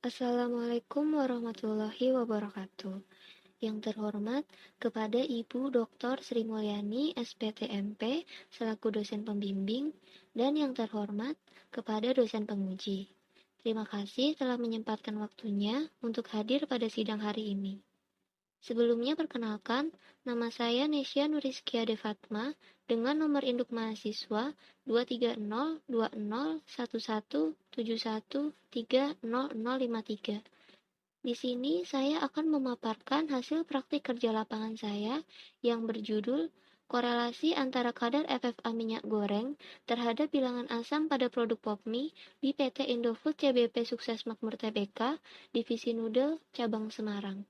Assalamualaikum warahmatullahi wabarakatuh. Yang terhormat kepada Ibu Dr. Sri Mulyani, SPTMP, selaku dosen pembimbing, dan yang terhormat kepada dosen penguji. Terima kasih telah menyempatkan waktunya untuk hadir pada sidang hari ini. Sebelumnya perkenalkan, nama saya Nesya Nuriskia Devatma dengan nomor induk mahasiswa 230201171730053. Di sini saya akan memaparkan hasil praktik kerja lapangan saya yang berjudul korelasi antara kadar FFA minyak goreng terhadap bilangan asam pada produk POPMI di PT Indofood CBP Sukses Makmur Tbk, Divisi Noodle, Cabang Semarang.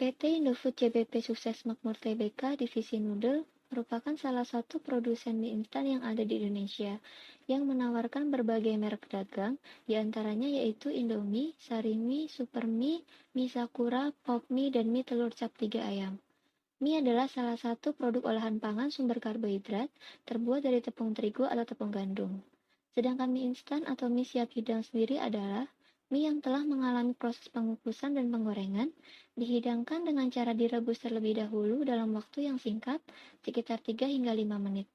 PT Indofood CBP Sukses Makmur Tbk Divisi Noodle merupakan salah satu produsen mie instan yang ada di Indonesia yang menawarkan berbagai merek dagang, diantaranya yaitu Indomie, Sarimi, Supermie, Mie Sakura, Popmie, dan mie telur cap 3 ayam. Mie adalah salah satu produk olahan pangan sumber karbohidrat terbuat dari tepung terigu atau tepung gandum. Sedangkan mie instan atau mie siap hidang sendiri adalah mie yang telah mengalami proses pengukusan dan penggorengan, dihidangkan dengan cara direbus terlebih dahulu dalam waktu yang singkat, sekitar 3 hingga 5 menit.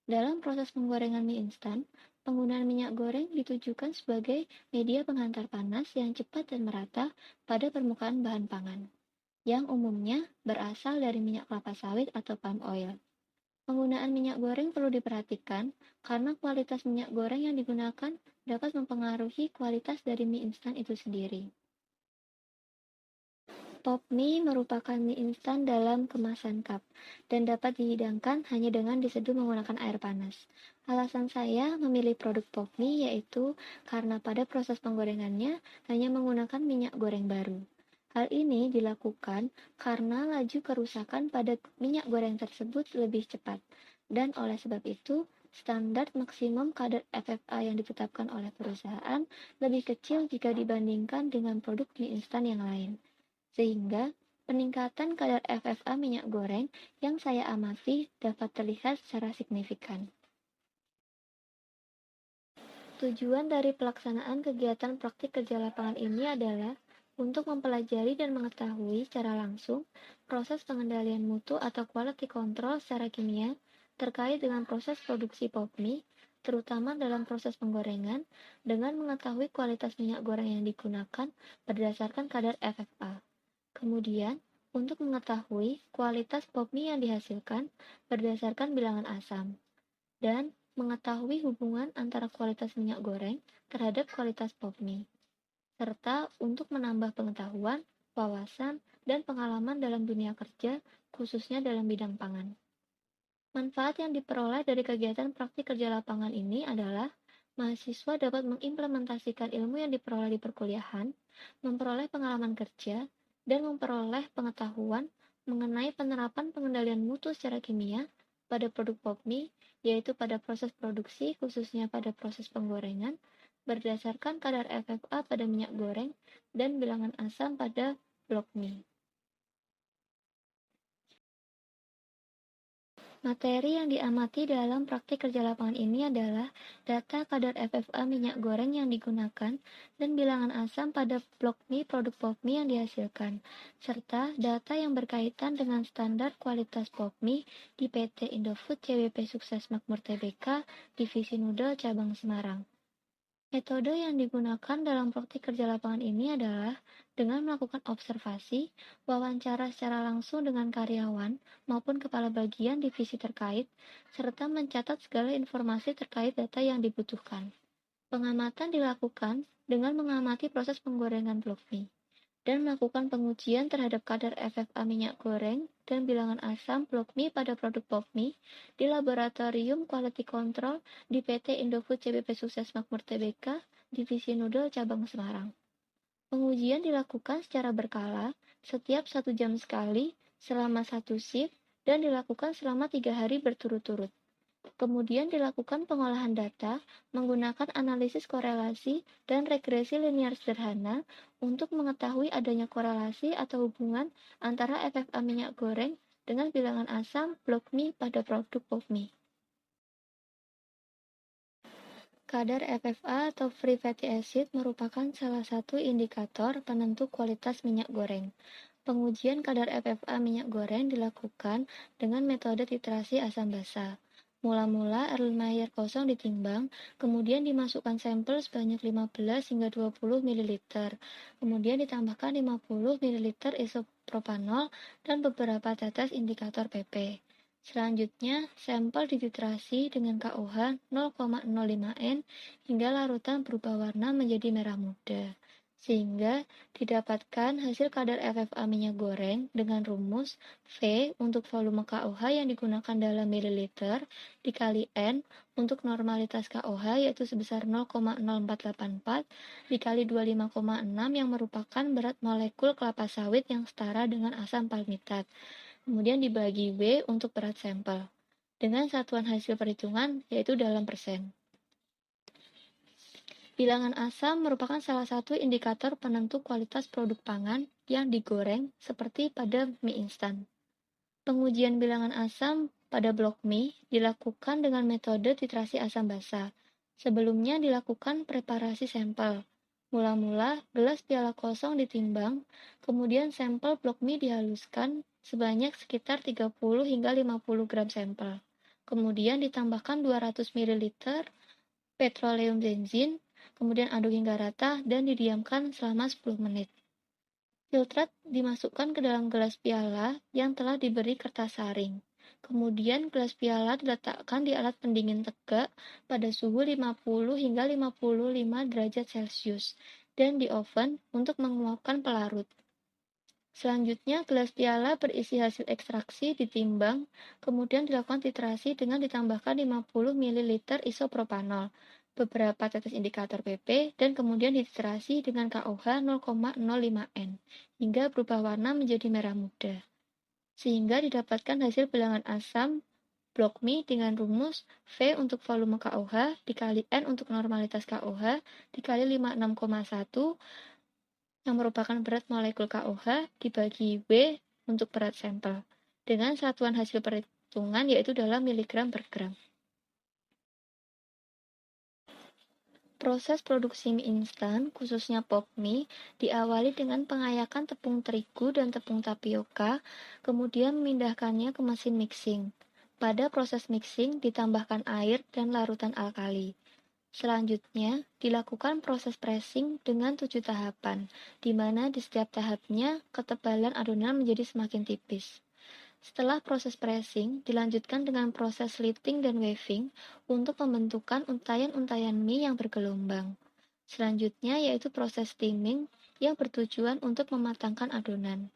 Dalam proses penggorengan mie instan, penggunaan minyak goreng ditujukan sebagai media penghantar panas yang cepat dan merata pada permukaan bahan pangan, yang umumnya berasal dari minyak kelapa sawit atau palm oil. Penggunaan minyak goreng perlu diperhatikan karena kualitas minyak goreng yang digunakan dapat mempengaruhi kualitas dari mie instan itu sendiri. Pop mie merupakan mie instan dalam kemasan cup dan dapat dihidangkan hanya dengan diseduh menggunakan air panas. Alasan saya memilih produk pop mie yaitu karena pada proses penggorengannya hanya menggunakan minyak goreng baru. Hal ini dilakukan karena laju kerusakan pada minyak goreng tersebut lebih cepat, dan oleh sebab itu, standar maksimum kadar FFA yang ditetapkan oleh perusahaan lebih kecil jika dibandingkan dengan produk mie instan yang lain. Sehingga, peningkatan kadar FFA minyak goreng yang saya amati dapat terlihat secara signifikan. Tujuan dari pelaksanaan kegiatan praktik kerja lapangan ini adalah untuk mempelajari dan mengetahui secara langsung proses pengendalian mutu atau quality control secara kimia terkait dengan proses produksi POPMI, terutama dalam proses penggorengan, dengan mengetahui kualitas minyak goreng yang digunakan berdasarkan kadar FFA. Kemudian, untuk mengetahui kualitas POPMI yang dihasilkan berdasarkan bilangan asam, dan mengetahui hubungan antara kualitas minyak goreng terhadap kualitas POPMI, serta untuk menambah pengetahuan, wawasan, dan pengalaman dalam dunia kerja, khususnya dalam bidang pangan. Manfaat yang diperoleh dari kegiatan praktik kerja lapangan ini adalah mahasiswa dapat mengimplementasikan ilmu yang diperoleh di perkuliahan, memperoleh pengalaman kerja, dan memperoleh pengetahuan mengenai penerapan pengendalian mutu secara kimia pada produk POPMI, yaitu pada proses produksi, khususnya pada proses penggorengan, berdasarkan kadar FFA pada minyak goreng dan bilangan asam pada blok mie. Materi yang diamati dalam praktik kerja lapangan ini adalah data kadar FFA minyak goreng yang digunakan dan bilangan asam pada blok mie produk POPMI yang dihasilkan, serta data yang berkaitan dengan standar kualitas POPMI di PT Indofood CBP Sukses Makmur Tbk, Divisi Noodle Cabang Semarang. Metode yang digunakan dalam praktik kerja lapangan ini adalah dengan melakukan observasi, wawancara secara langsung dengan karyawan maupun kepala bagian divisi terkait, serta mencatat segala informasi terkait data yang dibutuhkan. Pengamatan dilakukan dengan mengamati proses penggorengan blok mie dan melakukan pengujian terhadap kadar FFA minyak goreng dan bilangan asam blok mie pada produk POPMI di Laboratorium Quality Control di PT Indofood CBP Sukses Makmur Tbk, Divisi Noodle Cabang Semarang. Pengujian dilakukan secara berkala setiap 1 jam sekali selama 1 shift dan dilakukan selama 3 hari berturut-turut. Kemudian dilakukan pengolahan data menggunakan analisis korelasi dan regresi linear sederhana untuk mengetahui adanya korelasi atau hubungan antara FFA minyak goreng dengan bilangan asam blok mie pada produk POPMI. Kadar FFA atau Free Fatty Acid merupakan salah satu indikator penentu kualitas minyak goreng. Pengujian kadar FFA minyak goreng dilakukan dengan metode titrasi asam basa. Mula-mula air kosong ditimbang, kemudian dimasukkan sampel sebanyak 15 hingga 20 ml, kemudian ditambahkan 50 ml isopropanol dan beberapa tetes indikator PP. Selanjutnya, sampel dititrasi dengan KOH 0,05 N hingga larutan berubah warna menjadi merah muda, sehingga didapatkan hasil kadar FFA minyak goreng dengan rumus V untuk volume KOH yang digunakan dalam mililiter dikali N untuk normalitas KOH yaitu sebesar 0,0484 dikali 25,6 yang merupakan berat molekul kelapa sawit yang setara dengan asam palmitat. Kemudian dibagi W untuk berat sampel. Dengan satuan hasil perhitungan yaitu dalam persen. Bilangan asam merupakan salah satu indikator penentu kualitas produk pangan yang digoreng seperti pada mie instan. Pengujian bilangan asam pada blok mie dilakukan dengan metode titrasi asam basa. Sebelumnya dilakukan preparasi sampel. Mula-mula gelas piala kosong ditimbang, kemudian sampel blok mie dihaluskan sebanyak sekitar 30 hingga 50 gram sampel. Kemudian ditambahkan 200 ml petroleum benzin, kemudian aduk hingga rata dan didiamkan selama 10 menit. Filtrat dimasukkan ke dalam gelas piala yang telah diberi kertas saring. Kemudian gelas piala diletakkan di alat pendingin tegak pada suhu 50 hingga 55 derajat Celcius dan di oven untuk menguapkan pelarut. Selanjutnya, gelas piala berisi hasil ekstraksi ditimbang, kemudian dilakukan titrasi dengan ditambahkan 50 ml isopropanol, beberapa tetes indikator PP, dan kemudian dititrasi dengan KOH 0,05 N, hingga berubah warna menjadi merah muda. Sehingga didapatkan hasil bilangan asam blok mie dengan rumus V untuk volume KOH dikali N untuk normalitas KOH dikali 56,1 yang merupakan berat molekul KOH dibagi W untuk berat sampel dengan satuan hasil perhitungan yaitu dalam miligram per gram. Proses produksi mie instan, khususnya pop mie, diawali dengan pengayakan tepung terigu dan tepung tapioka, kemudian memindahkannya ke mesin mixing. Pada proses mixing ditambahkan air dan larutan alkali. Selanjutnya, dilakukan proses pressing dengan 7 tahapan, di mana di setiap tahapnya ketebalan adonan menjadi semakin tipis. Setelah proses pressing, dilanjutkan dengan proses slitting dan waving untuk pembentukan untayan-untayan mie yang bergelombang. Selanjutnya yaitu proses steaming yang bertujuan untuk mematangkan adonan.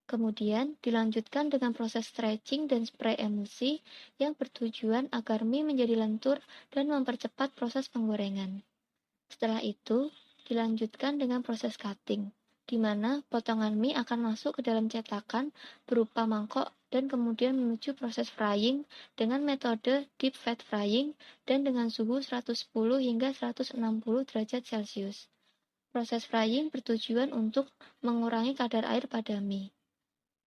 Kemudian dilanjutkan dengan proses stretching dan spray emulsi yang bertujuan agar mie menjadi lentur dan mempercepat proses penggorengan. Setelah itu, dilanjutkan dengan proses cutting, di mana potongan mie akan masuk ke dalam cetakan berupa mangkok dan kemudian menuju proses frying dengan metode deep fat frying dan dengan suhu 110 hingga 160 derajat Celcius. Proses frying bertujuan untuk mengurangi kadar air pada mie.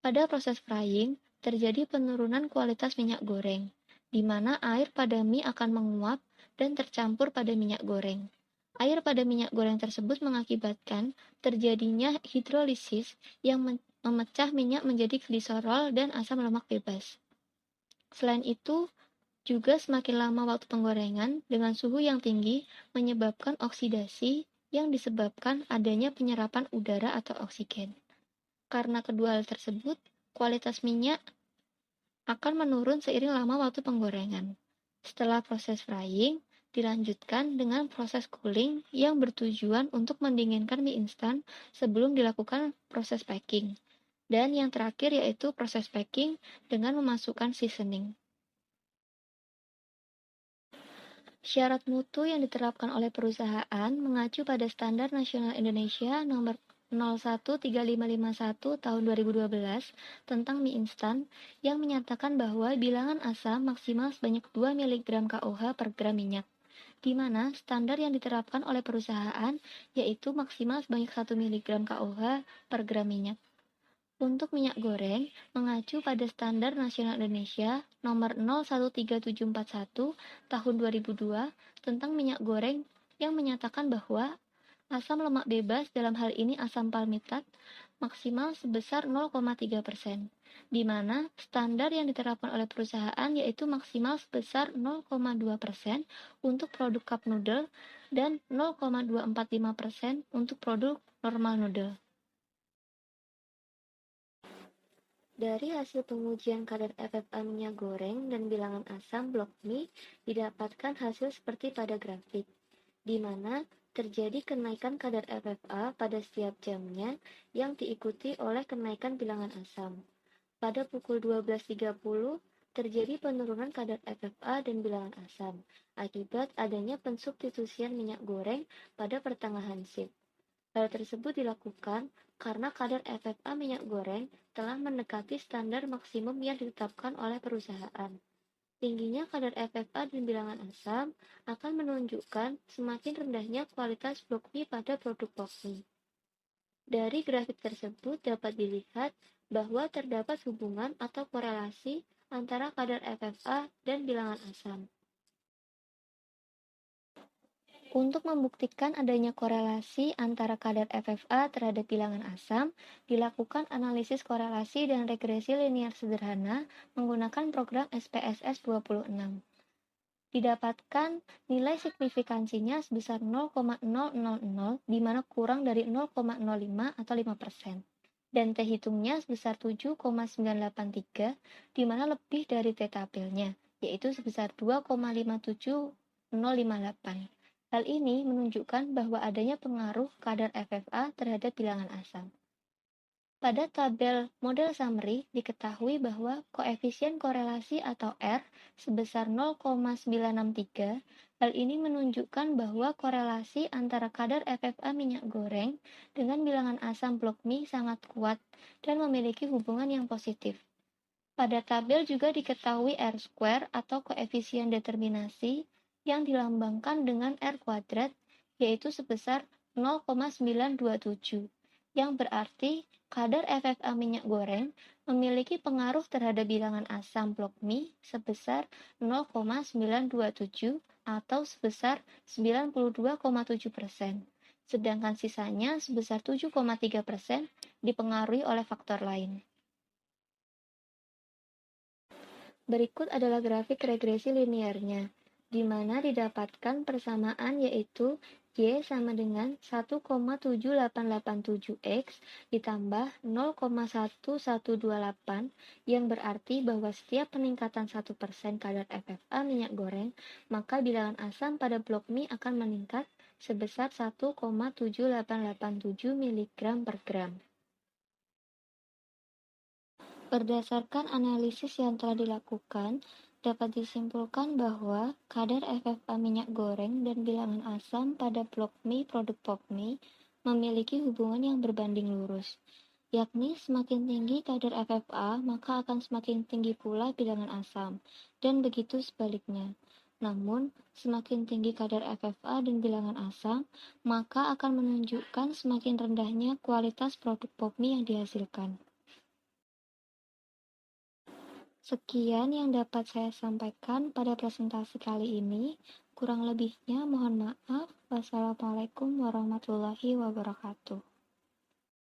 Pada proses frying, terjadi penurunan kualitas minyak goreng, di mana air pada mie akan menguap dan tercampur pada minyak goreng. Air pada minyak goreng tersebut mengakibatkan terjadinya hidrolisis yang memecah minyak menjadi gliserol dan asam lemak bebas. Selain itu, juga semakin lama waktu penggorengan dengan suhu yang tinggi menyebabkan oksidasi yang disebabkan adanya penyerapan udara atau oksigen. Karena kedua hal tersebut, kualitas minyak akan menurun seiring lama waktu penggorengan. Setelah proses frying, dilanjutkan dengan proses cooling yang bertujuan untuk mendinginkan mie instan sebelum dilakukan proses packing. Dan yang terakhir yaitu proses packing dengan memasukkan seasoning. Syarat mutu yang diterapkan oleh perusahaan mengacu pada Standar Nasional Indonesia nomor 013551 tahun 2012 tentang mie instan yang menyatakan bahwa bilangan asam maksimal sebanyak 2 mg KOH per gram minyak, di mana standar yang diterapkan oleh perusahaan yaitu maksimal sebanyak 1 mg KOH per gram minyak. Untuk minyak goreng, mengacu pada Standar Nasional Indonesia nomor 013741 tahun 2002 tentang minyak goreng yang menyatakan bahwa asam lemak bebas, dalam hal ini asam palmitat, maksimal sebesar 0,3%, di mana standar yang diterapkan oleh perusahaan yaitu maksimal sebesar 0,2% untuk produk cup noodle dan 0,245% untuk produk normal noodle. Dari hasil pengujian kadar FFA minyak goreng dan bilangan asam blok mie, didapatkan hasil seperti pada grafik, di mana terjadi kenaikan kadar FFA pada setiap jamnya yang diikuti oleh kenaikan bilangan asam. Pada pukul 12.30, terjadi penurunan kadar FFA dan bilangan asam akibat adanya pensubstitusian minyak goreng pada pertengahan shift. Hal tersebut dilakukan karena kadar FFA minyak goreng telah mendekati standar maksimum yang ditetapkan oleh perusahaan. Tingginya kadar FFA dan bilangan asam akan menunjukkan semakin rendahnya kualitas blok mie pada produk blok mie. Dari grafik tersebut dapat dilihat bahwa terdapat hubungan atau korelasi antara kadar FFA dan bilangan asam. Untuk membuktikan adanya korelasi antara kadar FFA terhadap bilangan asam, dilakukan analisis korelasi dan regresi linear sederhana menggunakan program SPSS 26. Didapatkan nilai signifikansinya sebesar 0,000, di mana kurang dari 0,05 atau 5%. Dan T hitungnya sebesar 7,983, di mana lebih dari T tabelnya, yaitu sebesar 2,57058. Hal ini menunjukkan bahwa adanya pengaruh kadar FFA terhadap bilangan asam. Pada tabel model summary diketahui bahwa koefisien korelasi atau R sebesar 0,963. Hal ini menunjukkan bahwa korelasi antara kadar FFA minyak goreng dengan bilangan asam blok mie sangat kuat dan memiliki hubungan yang positif. Pada tabel juga diketahui R square atau koefisien determinasi yang dilambangkan dengan R kuadrat, yaitu sebesar 0,927, yang berarti kadar FFA minyak goreng memiliki pengaruh terhadap bilangan asam blok mie sebesar 0,927 atau sebesar 92,7%, sedangkan sisanya sebesar 7,3% dipengaruhi oleh faktor lain. Berikut adalah grafik regresi linearnya, di mana didapatkan persamaan yaitu Y sama dengan 1,7887X ditambah 0,1128 yang berarti bahwa setiap peningkatan 1% kadar FFA minyak goreng, maka bilangan asam pada blok mie akan meningkat sebesar 1,7887 mg per gram. Berdasarkan analisis yang telah dilakukan, dapat disimpulkan bahwa kadar FFA minyak goreng dan bilangan asam pada blok mie produk pop mie memiliki hubungan yang berbanding lurus, yakni semakin tinggi kadar FFA maka akan semakin tinggi pula bilangan asam, dan begitu sebaliknya. Namun, semakin tinggi kadar FFA dan bilangan asam, maka akan menunjukkan semakin rendahnya kualitas produk pop mie yang dihasilkan. Sekian yang dapat saya sampaikan pada presentasi kali ini. Kurang lebihnya mohon maaf. Wassalamualaikum warahmatullahi wabarakatuh.